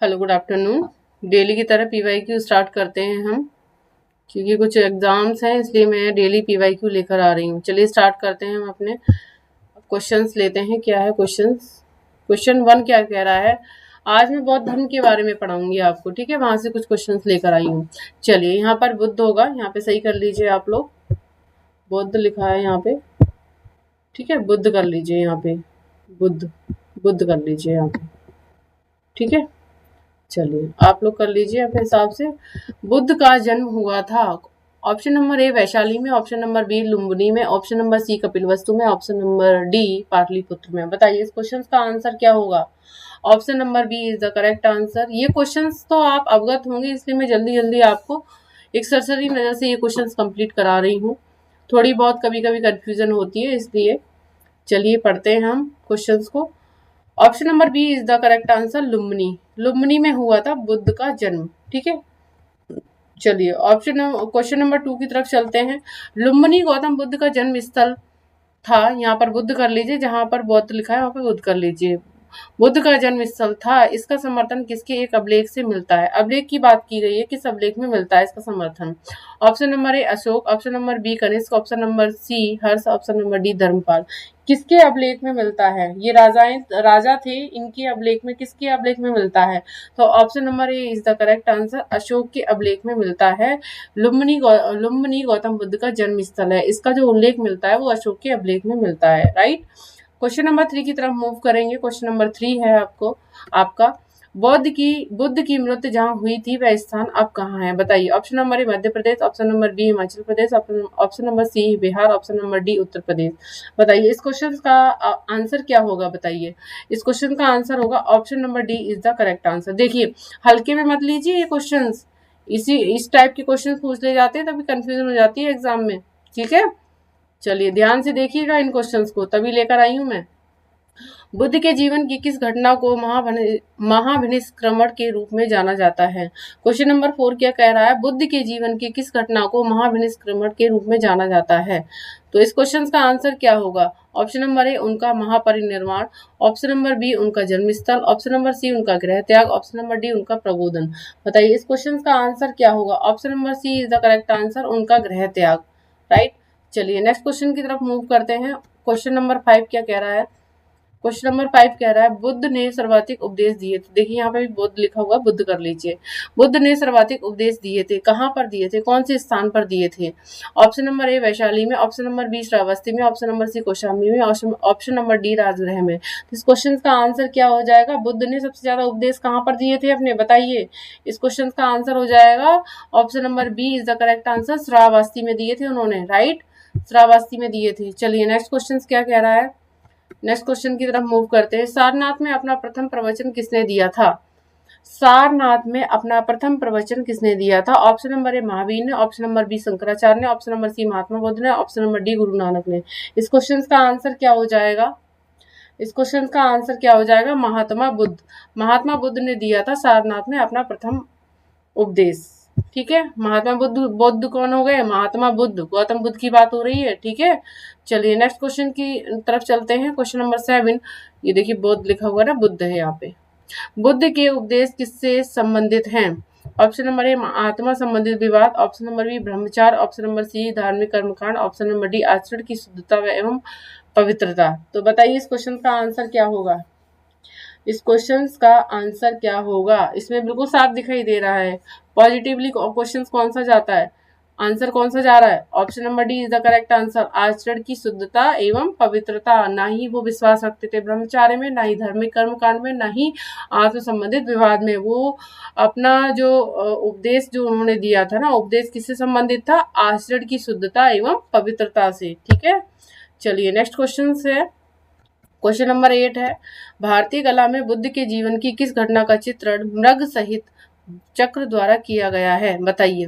Hello, good afternoon. Daily की तरह PYQ start करते हैं हम, क्योंकि कुछ एग्जाम्स हैं इसलिए मैं डेली पीवाईक्यू लेकर आ रही हूँ। चलिए स्टार्ट करते हैं। हम अपने क्वेश्चंस लेते हैं। क्या है क्वेश्चंस? क्वेश्चन 1 क्या कह रहा है? आज मैं बौद्ध धर्म के बारे में पढ़ाऊंगी आपको, ठीक है? वहां से कुछ क्वेश्चंस लेकर आई हूँ। चलिए, यहाँ पर बुद्ध होगा, यहाँ पे सही कर लीजिए आप लोग। बुद्ध लिखा है यहाँ पे, ठीक है? बुद्ध कर लीजिए यहाँ पे, बुद्ध बुद्ध कर लीजिए यहाँ पे, ठीक है? चलिए आप लोग कर लीजिए अपने हिसाब से। बुद्ध का जन्म हुआ था ऑप्शन नंबर ए वैशाली में, ऑप्शन नंबर बी लुम्बिनी में, ऑप्शन नंबर सी कपिलवस्तु में, ऑप्शन नंबर डी पाटलिपुत्र में। बताइए इस क्वेश्चन का आंसर क्या होगा? Option number B is the correct answer. ये क्वेश्चंस तो आप अवगत होंगे, इसलिए मैं जल्दी जल्दी आपको एक सरसरी नजर से ये क्वेश्चंस कंप्लीट करा रही हूँ। थोड़ी बहुत कभी कभी कंफ्यूजन होती है, इसलिए चलिए पढ़ते हैं हम क्वेश्चंस को। Option number B is the correct answer. Lumbini, Lumbini में हुआ था बुद्ध का जन्म, ठीक है? चलिए क्वेश्चन नंबर 2 की तरफ चलते हैं। लुम्बिनी गौतम बुद्ध का जन्म स्थल था। यहाँ पर बुद्ध कर लीजिए, जहां पर बौद्ध लिखा है वहां पर बुद्ध कर लीजिए। बुद्ध का जन्म स्थल था। इसका समर्थन किसके एक अभिलेख से मिलता है? अभिलेख की बात की गई है, किस अभिलेख में मिलता है इसका समर्थन? Option number A Ashoka, option number B Kanishka, option number C Harsha, option number D Dharmapala. किसके अभिलेख में मिलता है? ये राजा थे, इनके अभिलेख में, किसके अभिलेख में मिलता है? तो option number A is the correct answer. Ashok के अभिलेख में मिलता है। लुम्बिनी गौतम बुद्ध का जन्म स्थल है, इसका जो उल्लेख मिलता है वो अशोक के अभिलेख में मिलता है, राइट? क्वेश्चन नंबर 3 की तरफ मूव करेंगे। क्वेश्चन नंबर 3 है आपका बुद्ध की मृत्यु जहां हुई थी वह स्थान अब कहाँ है? बताइए। Option number A Madhya Pradesh, option number B Himachal Pradesh, option number C Bihar, option number D Uttar Pradesh. बताइए इस क्वेश्चन का आंसर क्या होगा? बताइए इस क्वेश्चन का आंसर होगा option number D is the correct answer. देखिए, हल्के में मत लीजिए ये क्वेश्चन, इस टाइप के क्वेश्चन पूछ ले जाते हैं तभी कंफ्यूजन हो जाती है एग्जाम में, ठीक है? चलिए ध्यान से देखिएगा इन क्वेश्चंस को, तभी लेकर आई हूं मैं। बुद्ध के जीवन की किस घटना को महाभिनिष्क्रमण के रूप में जाना जाता है? क्वेश्चन नंबर 4 क्या कह रहा है? बुद्ध के जीवन की किस घटना को महाभिनिष्क्रमण के रूप में जाना जाता है? तो इस क्वेश्चन का आंसर क्या होगा? ऑप्शन नंबर ए उनका महापरिनिर्वाण, ऑप्शन नंबर बी उनका जन्मस्थल, ऑप्शन नंबर सी उनका गृह त्याग, ऑप्शन नंबर डी उनका प्रबोधन। बताइए इस क्वेश्चन का आंसर क्या होगा? Option number C is the correct answer, उनका गृह त्याग, राइट? चलिए नेक्स्ट क्वेश्चन की तरफ मूव करते हैं। क्वेश्चन नंबर 5 क्या कह रहा है? क्वेश्चन नंबर 5 कह रहा है बुद्ध ने सर्वाधिक उपदेश दिए थे। देखिए यहाँ पे भी बुद्ध लिखा हुआ, बुद्ध कर लीजिए। बुद्ध ने सर्वाधिक उपदेश दिए थे, कहाँ पर दिए थे, कौन से स्थान पर दिए थे? ऑप्शन नंबर ए वैशाली में, ऑप्शन नंबर बी श्रावस्ती में, ऑप्शन नंबर सी कौशाम्बी में, ऑप्शन नंबर डी राजगृह में। तो इस क्वेश्चन का आंसर क्या हो जाएगा? बुद्ध ने सबसे ज्यादा उपदेश कहाँ पर दिए थे अपने? बताइए। इस क्वेश्चन का आंसर हो जाएगा option number B is the correct answer. Shravasti में दिए थे उन्होंने, राइट? श्रावस्ती में दिए थे। चलिए नेक्स्ट क्वेश्चन क्या कह रहा है? नेक्स्ट क्वेश्चन की तरफ मूव करते हैं। सारनाथ में अपना प्रथम प्रवचन किसने दिया था? सारनाथ में अपना प्रथम प्रवचन किसने दिया था? ऑप्शन नंबर ए महावीर ने, ऑप्शन नंबर बी शंकराचार्य ने, ऑप्शन नंबर सी महात्मा बुद्ध ने, option number D Guru Nanak ने। इस क्वेश्चन का आंसर क्या हो जाएगा? इस क्वेश्चन का आंसर क्या हो जाएगा? महात्मा बुद्ध। महात्मा बुद्ध ने दिया था सारनाथ में अपना प्रथम उपदेश, ठीक है? महात्मा बुद्ध, बुद्ध कौन हो गए? महात्मा बुद्ध, गौतम बुद्ध की बात हो रही है, ठीक है? चलिए नेक्स्ट क्वेश्चन की तरफ चलते हैं। क्वेश्चन नंबर 7, ये देखिए बुद्ध लिखा हुआ है, बुद्ध है यहाँ पे। बुद्ध के उपदेश किससे संबंधित हैं? ऑप्शन नंबर ए आत्मा संबंधित विवाद, ऑप्शन नंबर बी ब्रह्मचार, ऑप्शन नंबर सी धार्मिक कर्मकांड, ऑप्शन नंबर डी आचरण की शुद्धता एवं पवित्रता। तो बताइए इस क्वेश्चन का आंसर क्या होगा? इस क्वेश्चन का आंसर क्या होगा? इसमें बिल्कुल साफ दिखाई दे रहा है। पॉजिटिवली क्वेश्चन कौन सा जाता है, आंसर कौन सा जा रहा है? Option number D is the correct answer. आचरण की शुद्धता एवं पवित्रता। ना ही वो विश्वास रखते थे ब्रह्मचार्य में, ना ही धार्मिक कर्म कांड में, ना ही आत्म संबंधित विवाद में। वो अपना जो उपदेश जो उन्होंने दिया था ना, उपदेश किससे संबंधित था? आचरण की शुद्धता एवं पवित्रता से, ठीक है? चलिए नेक्स्ट क्वेश्चन है। क्वेश्चन नंबर 8 है भारतीय कला में बुद्ध के जीवन की किस घटना का चित्रण मृग सहित चक्र द्वारा किया गया है? बताइए।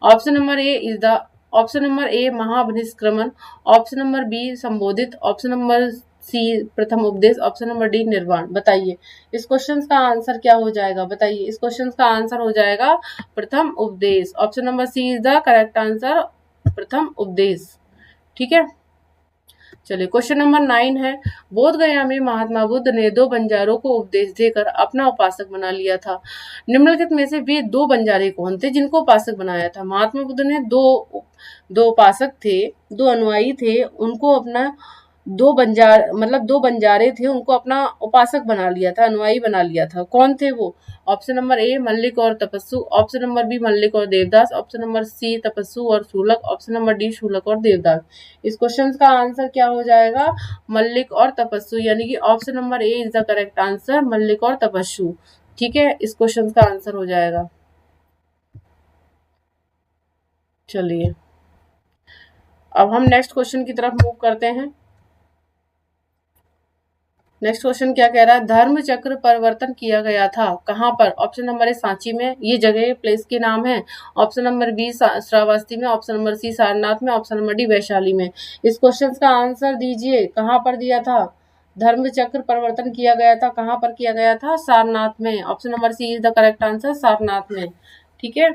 ऑप्शन नंबर ए महाभिनिष्क्रमण, ऑप्शन नंबर बी संबोधित, ऑप्शन नंबर सी प्रथम उपदेश, ऑप्शन नंबर डी निर्वाण। बताइए इस क्वेश्चन का आंसर क्या हो जाएगा? बताइए इस क्वेश्चन का आंसर हो जाएगा प्रथम उपदेश। Option number C is the correct answer, प्रथम उपदेश, ठीक है? चलिए क्वेश्चन नंबर 9 है, बोध गया में महात्मा बुद्ध ने 2 बंजारों को उपदेश देकर अपना उपासक बना लिया था। निम्नलिखित में से वे 2 बंजारे कौन थे जिनको उपासक बनाया था? महात्मा बुद्ध ने दो उपासक थे, 2 अनुयायी थे, उनको अपना 2 बंजारे थे, उनको अपना उपासक बना लिया था, अनुयायी बना लिया था। कौन थे वो? ऑप्शन नंबर ए मल्लिक और तपस्सु, ऑप्शन नंबर बी मल्लिक और देवदास, ऑप्शन नंबर सी तपस्सु और शूलक, ऑप्शन नंबर डी शूलक और देवदास। इस क्वेश्चन का आंसर क्या हो जाएगा? मल्लिक और तपस्सु, यानी कि option number A is the correct answer, Mallik और तपस्सु। ठीक है, इस क्वेश्चन का आंसर हो जाएगा। चलिए अब हम नेक्स्ट क्वेश्चन की तरफ मूव करते हैं। नेक्स्ट क्वेश्चन क्या कह रहा है? धर्म चक्र परिवर्तन किया गया था कहाँ पर? ऑप्शन नंबर ए सांची में, ये जगह प्लेस के नाम है। ऑप्शन नंबर बी श्रावस्ती में, ऑप्शन नंबर सी सारनाथ में, ऑप्शन नंबर डी वैशाली में। इस क्वेश्चन का आंसर दीजिए, कहाँ पर दिया था? धर्म चक्र परिवर्तन किया गया था, कहाँ पर किया गया था? सारनाथ में। Option number C is the correct answer, Sarnath में। ठीक है,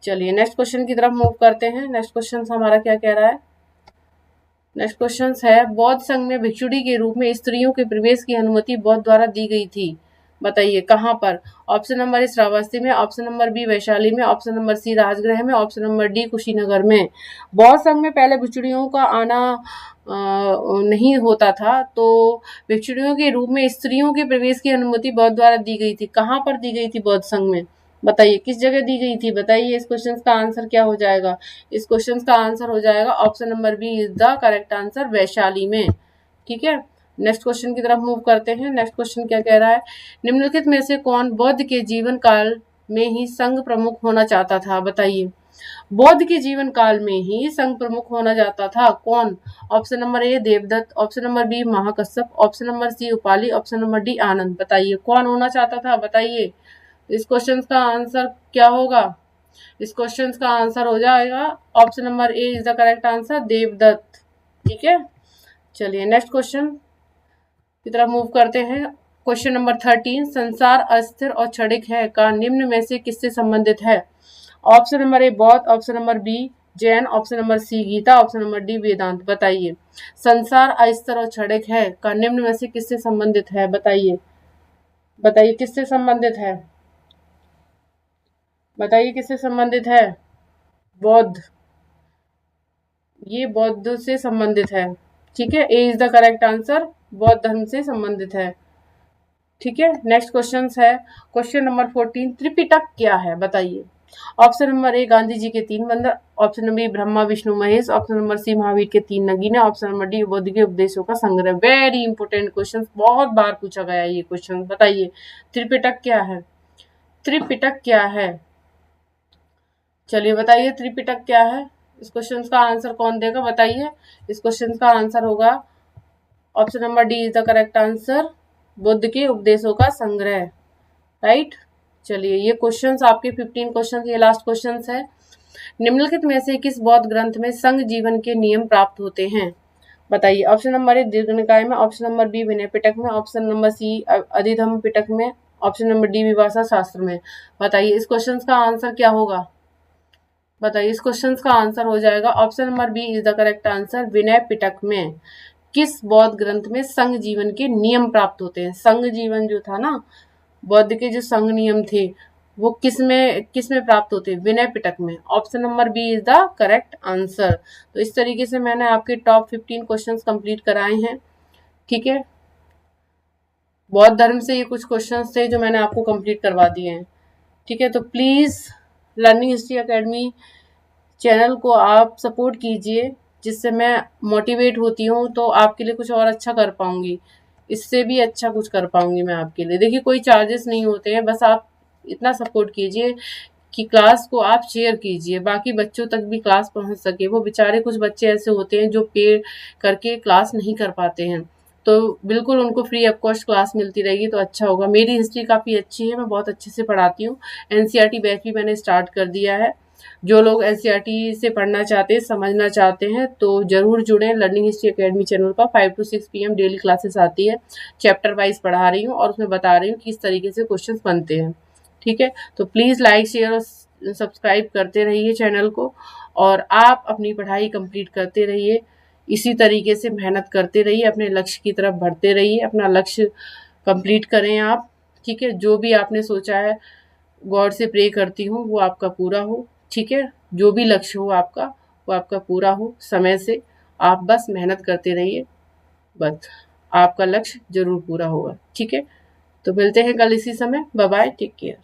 चलिए नेक्स्ट क्वेश्चन की तरफ मूव करते हैं। नेक्स्ट क्वेश्चन हमारा क्या कह रहा है? नेक्स्ट क्वेश्चन है, बौद्ध संघ में भिक्षुणी के रूप में स्त्रियों के प्रवेश की अनुमति बौद्ध द्वारा दी गई थी, बताइए कहाँ पर? ऑप्शन नंबर ए श्रावस्ती में, ऑप्शन नंबर बी वैशाली में, ऑप्शन नंबर सी राजगृह में, ऑप्शन नंबर डी कुशीनगर में। बौद्ध संघ में पहले भिक्षुणियों का आना नहीं होता था, तो भिक्षुणियों के रूप में स्त्रियों के प्रवेश की अनुमति बौद्ध द्वारा दी गई थी। कहाँ पर दी गई थी बौद्ध संघ में? बताइए किस जगह दी गई थी? बताइए इस क्वेश्चन का आंसर क्या हो जाएगा? इस क्वेश्चन का आंसर हो जाएगा option number B is the correct answer, Vaishali में। ठीक है, नेक्स्ट क्वेश्चन की तरफ मूव करते हैं। नेक्स्ट क्वेश्चन क्या कह रहा है? निम्नलिखित में से कौन बौद्ध के जीवन काल में ही संघ प्रमुख होना चाहता था? बताइए बौद्ध के जीवन काल में ही संघ प्रमुख होना चाहता था कौन? Option number A Devadatta, option number B Mahakashyapa, option number C Upali, option number D Anand. बताइए कौन होना चाहता था? बताइए इस क्वेश्चन का आंसर क्या होगा? इस क्वेश्चन का आंसर हो जाएगा option number A is the correct answer, Devadatta. ठीक है, चलिए नेक्स्ट क्वेश्चन की तरफ मूव करते हैं। क्वेश्चन नंबर 13, संसार अस्थिर और क्षणिक है का निम्न में से किससे संबंधित है? ऑप्शन नंबर ए बौद्ध, option number B Jain, option number C Gita, option number D Vedanta. बताइए संसार अस्थिर और क्षणिक है का निम्न में से किससे संबंधित है? बताइए बताइए किससे संबंधित है? बताइए किससे संबंधित है? बौद्ध, ये बौद्ध से संबंधित है। ठीक है, A is the correct answer, बौद्ध धर्म से संबंधित है। ठीक है, नेक्स्ट क्वेश्चन है क्वेश्चन नंबर 14, त्रिपिटक क्या है? बताइए option number A Gandhi ji के 3 बंदर, option number B Brahma Vishnu Mahesh, option number C Mahavir के 3 नगीने, ऑप्शन नंबर डी बुद्ध के उपदेशों का संग्रह। वेरी इंपोर्टेंट क्वेश्चन, बहुत बार पूछा गया ये क्वेश्चन। बताइए त्रिपिटक क्या है? त्रिपिटक क्या है? चलिए बताइए त्रिपिटक क्या है? इस क्वेश्चन का आंसर कौन देगा? बताइए इस क्वेश्चन का आंसर होगा option number D is the correct answer, Buddha के उपदेशों का संग्रह। राइट, चलिए ये क्वेश्चंस आपके 15 क्वेश्चंस, ये लास्ट क्वेश्चंस है। निम्नलिखित में से किस बौद्ध ग्रंथ में संघ जीवन के नियम प्राप्त होते हैं? बताइए ऑप्शन नंबर ए दीर्घ निकाय में, ऑप्शन नंबर बी विनय पिटक में, ऑप्शन नंबर सी अधिधम्म पिटक में, ऑप्शन नंबर डी विभाषा शास्त्र में। बताइए इस क्वेश्चन का आंसर क्या होगा? बताइए इस क्वेश्चन का आंसर हो जाएगा option number B is the correct answer, Vinaya Pitaka में। किस बौद्ध ग्रंथ में संघ जीवन के नियम प्राप्त होते हैं? संघ जीवन जो था ना, बौद्ध के जो संघ नियम थे वो किस में प्राप्त होते हैं? विनय पिटक में। Option number B is the correct answer. तो इस तरीके से मैंने आपके टॉप 15 क्वेश्चंस कंप्लीट कराए हैं। ठीक है, बौद्ध धर्म से ये कुछ क्वेश्चंस थे जो मैंने आपको कंप्लीट करवा दिए हैं। ठीक है, तो please learning history academy channel को आप सपोर्ट कीजिए, जिससे मैं मोटिवेट होती हूँ तो आपके लिए कुछ और अच्छा कर पाऊँगी, इससे भी अच्छा कुछ कर पाऊँगी मैं आपके लिए। देखिए कोई चार्जेस नहीं होते हैं, बस आप इतना सपोर्ट कीजिए कि क्लास को आप शेयर कीजिए, बाकी बच्चों तक भी क्लास पहुँच सके। वो बेचारे कुछ बच्चे ऐसे होते हैं जो पे करके क्लास नहीं कर पाते हैं, तो बिल्कुल उनको फ्री ऑफ कॉस्ट क्लास मिलती रहेगी तो अच्छा होगा। मेरी हिस्ट्री काफ़ी अच्छी है, मैं बहुत अच्छे से पढ़ाती हूँ। एनसीईआरटी बैच भी मैंने स्टार्ट कर दिया है। जो लोग एनसीईआरटी से पढ़ना चाहते हैं, समझना चाहते हैं, तो ज़रूर जुड़ें लर्निंग हिस्ट्री एकेडमी चैनल पर। 5 to 6 PM डेली क्लासेस आती है, चैप्टर वाइज पढ़ा रही हूँ और उसमें बता रही हूँ किस तरीके से क्वेश्चंस बनते हैं। ठीक है, तो प्लीज़ लाइक शेयर और सब्सक्राइब करते रहिए चैनल को, और आप अपनी पढ़ाई कंप्लीट करते रहिए। इसी तरीके से मेहनत करते रहिए, अपने लक्ष्य की तरफ बढ़ते रहिए, अपना लक्ष्य कंप्लीट करें आप। ठीक है, जो भी आपने सोचा है, गॉड से प्रे करती हूँ वो आपका पूरा हो। ठीक है, जो भी लक्ष्य हो आपका वो आपका पूरा हो समय से। आप बस मेहनत करते रहिए, बस आपका लक्ष्य जरूर पूरा होगा। ठीक है, तो मिलते हैं कल इसी समय। Bye bye, take care.